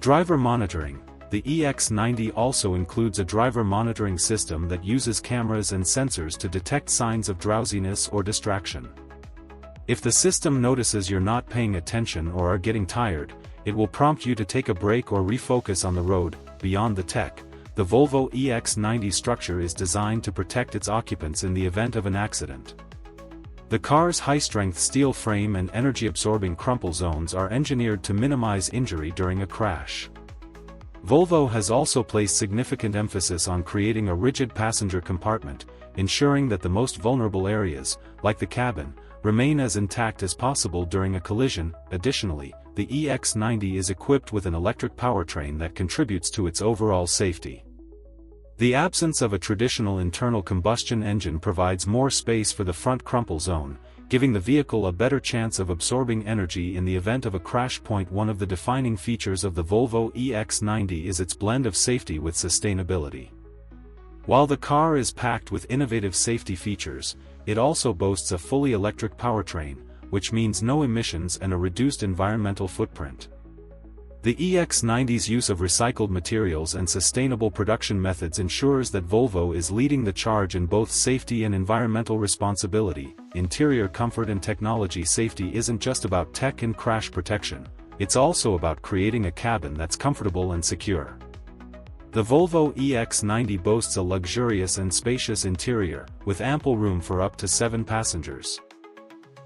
Driver monitoring. The EX90 also includes a driver monitoring system that uses cameras and sensors to detect signs of drowsiness or distraction. If the system notices you're not paying attention or are getting tired, it will prompt you to take a break or refocus on the road. Beyond the tech, the Volvo EX90 structure is designed to protect its occupants in the event of an accident. The car's high-strength steel frame and energy-absorbing crumple zones are engineered to minimize injury during a crash. Volvo has also placed significant emphasis on creating a rigid passenger compartment, ensuring that the most vulnerable areas, like the cabin, remain as intact as possible during a collision. Additionally, the EX90 is equipped with an electric powertrain that contributes to its overall safety. The absence of a traditional internal combustion engine provides more space for the front crumple zone, giving the vehicle a better chance of absorbing energy in the event of a crash. One of the defining features of the Volvo EX90 is its blend of safety with sustainability. While the car is packed with innovative safety features, it also boasts a fully electric powertrain, which means no emissions and a reduced environmental footprint. The EX90's use of recycled materials and sustainable production methods ensures that Volvo is leading the charge in both safety and environmental responsibility. Interior comfort and technology. Safety isn't just about tech and crash protection, it's also about creating a cabin that's comfortable and secure. The Volvo EX90 boasts a luxurious and spacious interior, with ample room for up to 7 passengers.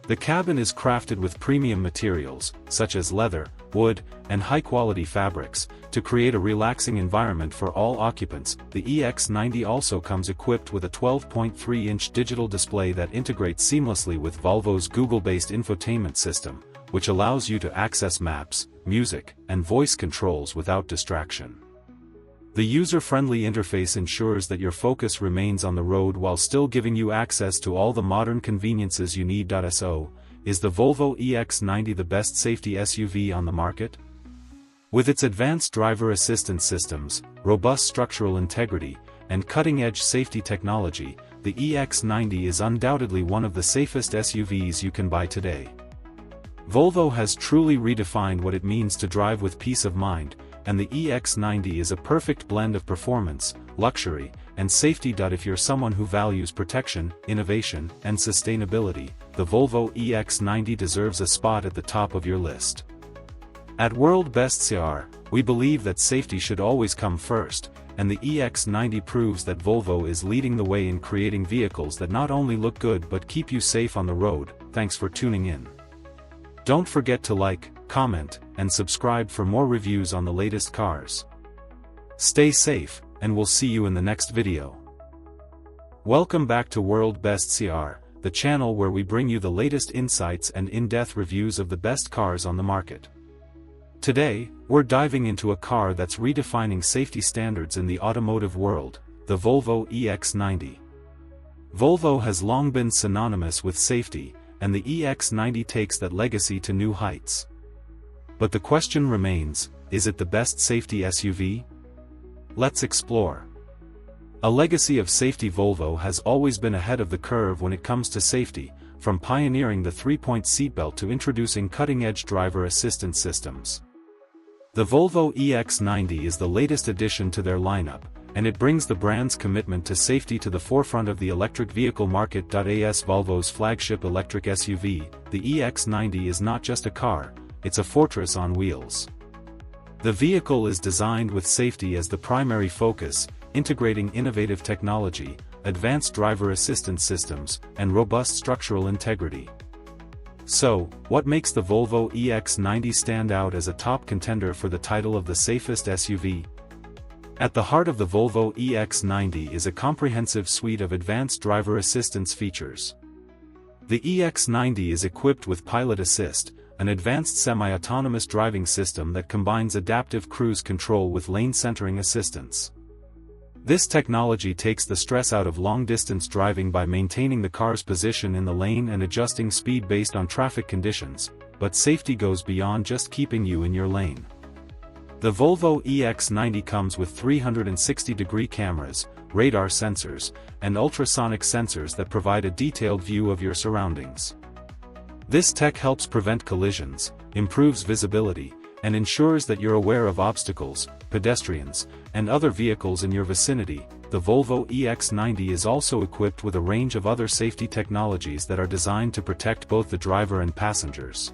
The cabin is crafted with premium materials, such as leather, wood, and high-quality fabrics, to create a relaxing environment for all occupants. The EX90 also comes equipped with a 12.3-inch digital display that integrates seamlessly with Volvo's Google-based infotainment system, which allows you to access maps, music, and voice controls without distraction. The user-friendly interface ensures that your focus remains on the road while still giving you access to all the modern conveniences you need. So, is the Volvo EX90 the best safety SUV on the market? With its advanced driver assistance systems, robust structural integrity, and cutting-edge safety technology, the EX90 is undoubtedly one of the safest SUVs you can buy today. Volvo has truly redefined what it means to drive with peace of mind, and the EX90 is a perfect blend of performance, luxury, and safety. If you're someone who values protection, innovation, and sustainability, the Volvo EX90 deserves a spot at the top of your list. At World Best CR, we believe that safety should always come first, and the EX90 proves that Volvo is leading the way in creating vehicles that not only look good but keep you safe on the road. Thanks for tuning in. Don't forget to like, comment, and subscribe for more reviews on the latest cars. Stay safe, and we'll see you in the next video. Welcome back to World Best CR, the channel where we bring you the latest insights and in-depth reviews of the best cars on the market. Today, we're diving into a car that's redefining safety standards in the automotive world, the Volvo EX90. Volvo has long been synonymous with safety, and the EX90 takes that legacy to new heights. But the question remains, is it the best safety SUV? Let's explore. A legacy of safety. Volvo has always been ahead of the curve when it comes to safety, from pioneering the 3-point seatbelt to introducing cutting-edge driver assistance systems. The Volvo EX90 is the latest addition to their lineup, and it brings the brand's commitment to safety to the forefront of the electric vehicle market. As Volvo's flagship electric SUV, the EX90 is not just a car, it's a fortress on wheels. The vehicle is designed with safety as the primary focus, integrating innovative technology, advanced driver assistance systems, and robust structural integrity. So, what makes the Volvo EX90 stand out as a top contender for the title of the safest SUV? At the heart of the Volvo EX90 is a comprehensive suite of advanced driver assistance features. The EX90 is equipped with Pilot Assist, an advanced semi-autonomous driving system that combines adaptive cruise control with lane centering assistance. This technology takes the stress out of long-distance driving by maintaining the car's position in the lane and adjusting speed based on traffic conditions, but safety goes beyond just keeping you in your lane. The Volvo EX90 comes with 360-degree cameras, radar sensors, and ultrasonic sensors that provide a detailed view of your surroundings. This tech helps prevent collisions, improves visibility, and ensures that you're aware of obstacles, pedestrians, and other vehicles in your vicinity. The Volvo EX90 is also equipped with a range of other safety technologies that are designed to protect both the driver and passengers.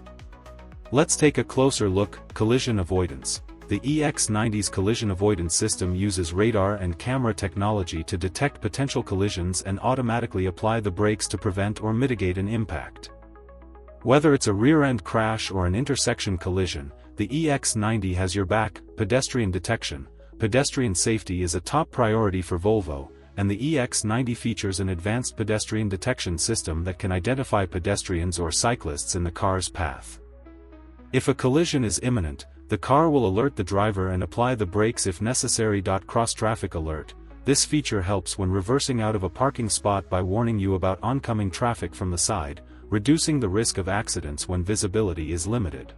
Let's take a closer look. Collision avoidance. The EX90's collision avoidance system uses radar and camera technology to detect potential collisions and automatically apply the brakes to prevent or mitigate an impact. Whether it's a rear-end crash or an intersection collision, the EX90 has your back. Pedestrian detection. Pedestrian safety is a top priority for Volvo, and the EX90 features an advanced pedestrian detection system that can identify pedestrians or cyclists in the car's path. If a collision is imminent, the car will alert the driver and apply the brakes if necessary. Cross-traffic alert. This feature helps when reversing out of a parking spot by warning you about oncoming traffic from the side, reducing the risk of accidents when visibility is limited.